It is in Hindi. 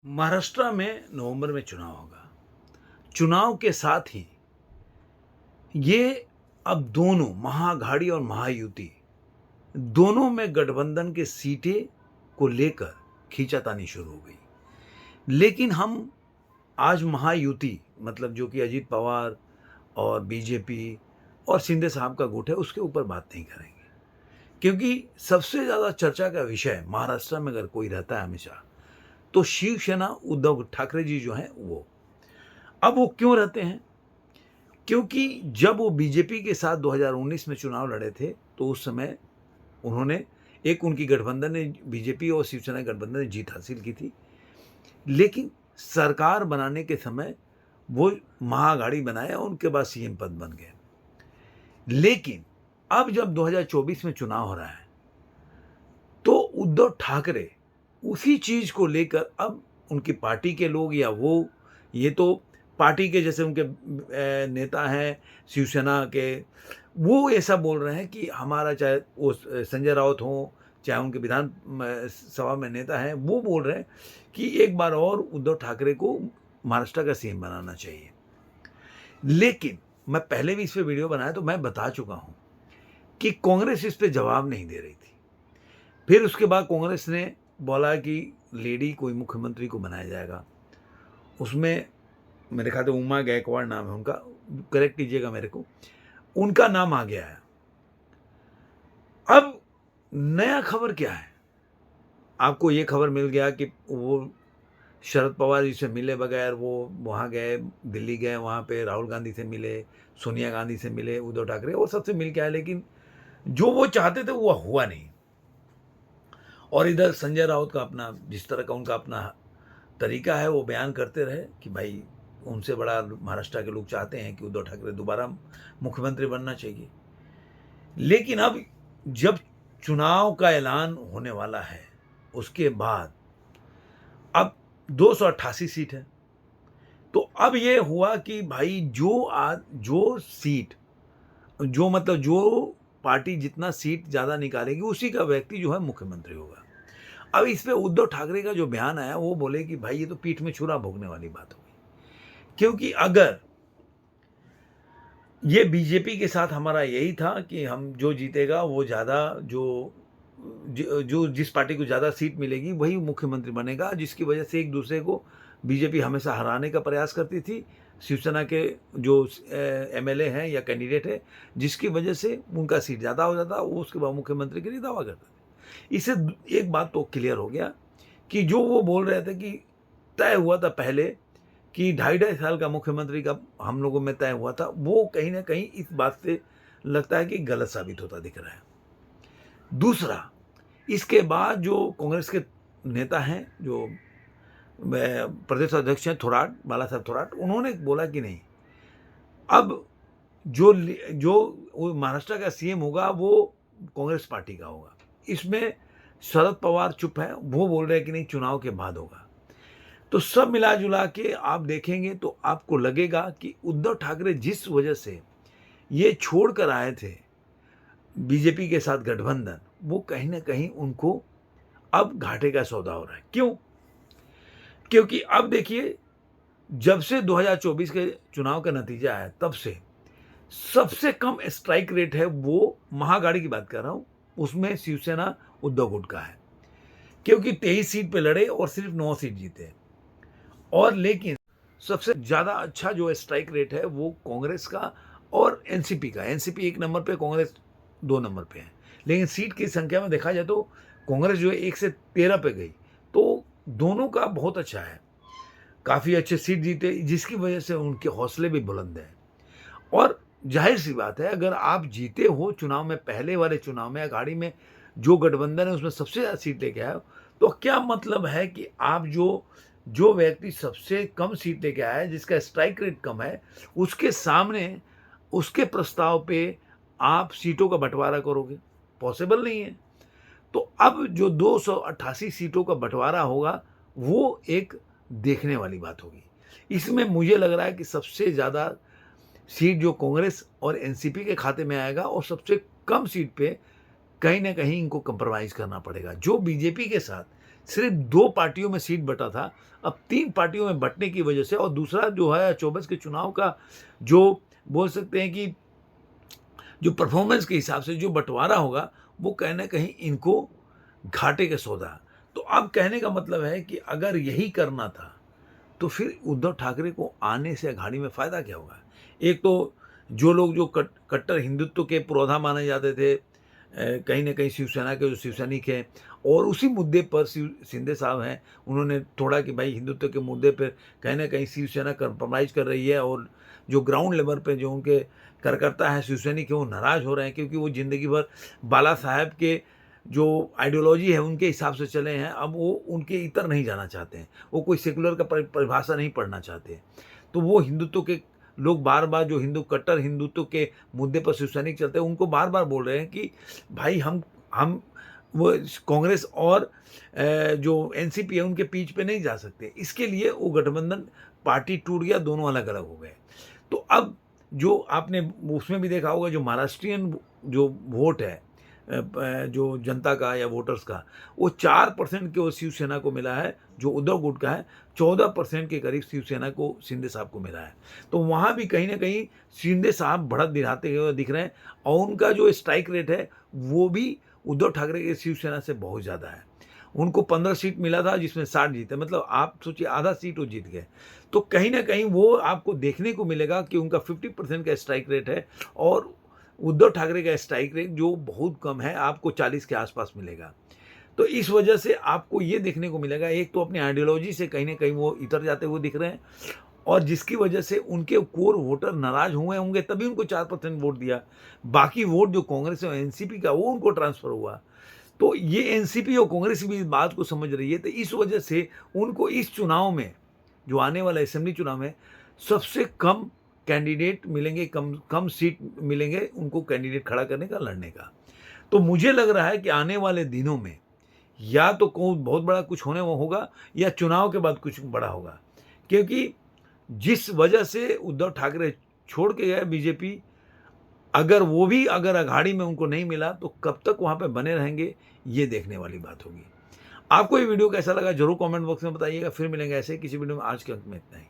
महाराष्ट्र में नवंबर में चुनाव होगा। चुनाव के साथ ही ये अब दोनों महाअघाड़ी और महायुति दोनों में गठबंधन के सीटें को लेकर खींचातानी शुरू हो गई। लेकिन हम आज महायुति मतलब जो कि अजीत पवार और बीजेपी और शिंदे साहब का गुट है उसके ऊपर बात नहीं करेंगे, क्योंकि सबसे ज़्यादा चर्चा का विषय महाराष्ट्र में अगर कोई रहता है हमेशा तो शिवसेना उद्धव ठाकरे जी जो हैं वो। अब वो क्यों रहते हैं? क्योंकि जब वो बीजेपी के साथ 2019 में चुनाव लड़े थे तो उस समय उन्होंने उनकी गठबंधन ने बीजेपी और शिवसेना गठबंधन ने जीत हासिल की थी। लेकिन सरकार बनाने के समय वो महाअघाड़ी बनाए और उनके बाद सीएम पद बन गए। लेकिन अब जब 2024 में चुनाव हो रहा है तो उद्धव ठाकरे उसी चीज को लेकर अब उनकी पार्टी के लोग या वो ये तो पार्टी के जैसे उनके नेता हैं शिवसेना के, वो ऐसा बोल रहे हैं कि हमारा चाहे वो संजय राउत हो चाहे उनके विधान सभा में नेता हैं, वो बोल रहे हैं कि एक बार और उद्धव ठाकरे को महाराष्ट्र का सीएम बनाना चाहिए। लेकिन मैं पहले भी इस पे वीडियो बनाया तो मैं बता चुका हूं कि कांग्रेस इस पे जवाब नहीं दे रही थी। फिर उसके बाद कांग्रेस ने बोला कि लेडी कोई मुख्यमंत्री को बनाया जाएगा। उसमें मेरे ख्याल से उमा गायकवाड़ नाम है उनका, करेक्ट कीजिएगा मेरे को, उनका नाम आ गया है। अब नया खबर क्या है? आपको ये खबर मिल गया कि वो शरद पवार जी से मिले बगैर वो वहाँ गए, दिल्ली गए, वहाँ पे राहुल गांधी से मिले, सोनिया गांधी से मिले, उद्धव ठाकरे और सबसे मिल के आए, लेकिन जो वो चाहते थे वो हुआ नहीं। और इधर संजय राउत का अपना जिस तरह का उनका अपना तरीका है वो बयान करते रहे कि भाई उनसे बड़ा महाराष्ट्र के लोग चाहते हैं कि उद्धव ठाकरे दोबारा मुख्यमंत्री बनना चाहिए। लेकिन अब जब चुनाव का ऐलान होने वाला है उसके बाद अब 288 सीट है, तो अब ये हुआ कि भाई जो सीट जो मतलब जो पार्टी जितना सीट ज़्यादा निकालेगी उसी का व्यक्ति जो है मुख्यमंत्री होगा। अब इस पे उद्धव ठाकरे का जो बयान आया वो बोले कि भाई ये तो पीठ में छुरा भोगने वाली बात होगी, क्योंकि अगर ये बीजेपी के साथ हमारा यही था कि हम जो जीतेगा वो ज़्यादा जो जिस पार्टी को ज़्यादा सीट मिलेगी वही मुख्यमंत्री बनेगा, जिसकी वजह से एक दूसरे को बीजेपी हमेशा हराने का प्रयास करती थी। शिवसेना के जो एमएलए हैं या कैंडिडेट है जिसकी वजह से उनका सीट ज़्यादा हो जाता, वो उसके बाद मुख्यमंत्री के लिए दावा करते थे। इससे एक बात तो क्लियर हो गया कि जो वो बोल रहे थे कि तय हुआ था पहले कि 2.5 साल का मुख्यमंत्री का हम लोगों में तय हुआ था, वो कहीं ना कहीं इस बात से लगता है कि गलत साबित होता दिख रहा है। दूसरा, इसके बाद जो कांग्रेस के नेता हैं जो प्रदेश अध्यक्ष हैं थोराट, बाला साहब थोराट, उन्होंने बोला कि नहीं, अब जो जो महाराष्ट्र का सीएम होगा वो कांग्रेस पार्टी का होगा। इसमें शरद पवार चुप है, वो बोल रहे हैं कि नहीं चुनाव के बाद होगा। तो सब मिला जुला के आप देखेंगे तो आपको लगेगा कि उद्धव ठाकरे जिस वजह से ये छोड़कर आए थे बीजेपी के साथ गठबंधन, वो कहीं ना कहीं उनको अब घाटे का सौदा हो रहा है। क्यों? क्योंकि अब देखिए, जब से 2024 के चुनाव का नतीजा आया तब से सबसे कम स्ट्राइक रेट है वो महाअघाड़ी की बात कर रहा हूं, उसमें शिवसेना उद्धव गुट का है, क्योंकि 23 सीट पे लड़े और सिर्फ 9 सीट जीते। और लेकिन सबसे ज्यादा अच्छा जो स्ट्राइक रेट है वो कांग्रेस का और एनसीपी का। एनसीपी 1 नंबर पे, कांग्रेस 2 नंबर पे है। लेकिन सीट की संख्या में देखा जाए तो कांग्रेस जो है 1 से 13 पे गई, तो दोनों का बहुत अच्छा है, काफी अच्छे सीट जीते, जिसकी वजह से उनके हौसले भी बुलंद हैं। और जाहिर सी बात है, अगर आप जीते हो चुनाव में, पहले वाले चुनाव में अघाड़ी में जो गठबंधन है उसमें सबसे ज्यादा सीट लेके आए हो, तो क्या मतलब है कि आप जो व्यक्ति सबसे कम सीट लेके आया है, जिसका स्ट्राइक रेट कम है, उसके सामने उसके प्रस्ताव पे आप सीटों का बंटवारा करोगे? पॉसिबल नहीं है। तो अब जो 288 सीटों का बंटवारा होगा वो एक देखने वाली बात होगी। इसमें मुझे लग रहा है कि सबसे ज़्यादा सीट जो कांग्रेस और एनसीपी के खाते में आएगा और सबसे कम सीट पे कहीं ना कहीं इनको कंप्रोमाइज़ करना पड़ेगा। जो बीजेपी के साथ सिर्फ 2 पार्टियों में सीट बँटा था, अब 3 पार्टियों में बँटने की वजह से, और दूसरा जो है 24 के चुनाव का जो बोल सकते हैं कि जो परफॉर्मेंस के हिसाब से जो बँटवारा होगा, वो कहीं न कहीं इनको घाटे का सौदा है। तो अब कहने का मतलब है कि अगर यही करना था, तो फिर उद्धव ठाकरे को आने से अघाड़ी में फ़ायदा क्या होगा? एक तो जो लोग जो कट्टर हिंदुत्व के पुरोधा माने जाते थे, कहीं न कहीं शिवसेना के जो शिव सैनिक हैं, और उसी मुद्दे पर शिंदे साहब हैं, उन्होंने थोड़ा कि भाई हिंदुत्व के मुद्दे पे कहीं न कहीं शिवसेना कंप्रोमाइज़ कर रही है, और जो ग्राउंड लेवल पे जो उनके कार्यकर्ता हैं, शिव सैनिक हैं, वो नाराज़ हो रहे हैं, क्योंकि वो ज़िंदगी भर बाला साहब के जो आइडियोलॉजी है उनके हिसाब से चले हैं, अब वो उनके इतर नहीं जाना चाहते हैं। वो कोई सेकुलर का परिभाषा नहीं पढ़ना चाहते। तो वो हिंदुत्व के लोग बार-बार, जो कट्टर हिंदुत्व के मुद्दे पर शिव सैनिक चलते हैं, उनको बार-बार बोल रहे हैं कि भाई हम वो कांग्रेस और जो एनसीपी है उनके पीछ पे नहीं जा सकते। इसके लिए वो गठबंधन पार्टी टूट गया, दोनों अलग-अलग हो गए। तो अब जो आपने उसमें भी देखा होगा, जो महाराष्ट्रियन जो वोट है, जो जनता का या वोटर्स का, वो 4% केवल शिवसेना को मिला है, जो उद्धव गुट का है 14% के करीब शिवसेना को, शिंदे साहब को मिला है। तो वहाँ भी कहीं न कहीं शिंदे साहब बढ़त दिखाते हुए दिख रहे हैं, और उनका जो स्ट्राइक रेट है, वो भी उद्धव ठाकरे के शिवसेना से बहुत ज़्यादा है। उनको 15 सीट मिला था, जिसमें 60 जीते, मतलब आप सोचिए आधा सीट वो जीत गए। तो कहीं न कहीं वो आपको देखने को मिलेगा कि उनका 50% का स्ट्राइक रेट है, और उद्धव ठाकरे का स्ट्राइक रेट जो बहुत कम है, आपको 40 के आसपास मिलेगा। तो इस वजह से आपको ये देखने को मिलेगा, एक तो अपनी आइडियोलॉजी से कहीं न कहीं वो इतर जाते हुए दिख रहे हैं, और जिसकी वजह से उनके कोर वोटर नाराज़ हुए होंगे, तभी उनको 4% वोट दिया। बाकी वोट जो कांग्रेस और एनसीपी का, वो उनको ट्रांसफ़र हुआ। तो ये एनसीपी और कांग्रेस भी इस बात को समझ रही है, तो इस वजह से उनको इस चुनाव में, जो आने वाला असेंबली चुनाव में, सबसे कम कैंडिडेट मिलेंगे, कम कम सीट मिलेंगे उनको कैंडिडेट खड़ा करने का, लड़ने का। तो मुझे लग रहा है कि आने वाले दिनों में या तो कोई बहुत बड़ा कुछ होने वो होगा, या चुनाव के बाद कुछ बड़ा होगा। क्योंकि जिस वजह से उद्धव ठाकरे छोड़ के गए बीजेपी, अगर वो भी अगर अघाड़ी में उनको नहीं मिला, तो कब तक वहाँ पे बने रहेंगे, ये देखने वाली बात होगी। आपको ये वीडियो कैसा लगा ज़रूर कमेंट बॉक्स में बताइएगा। फिर मिलेंगे ऐसे ही किसी वीडियो में। आज के अंत में इतना ही।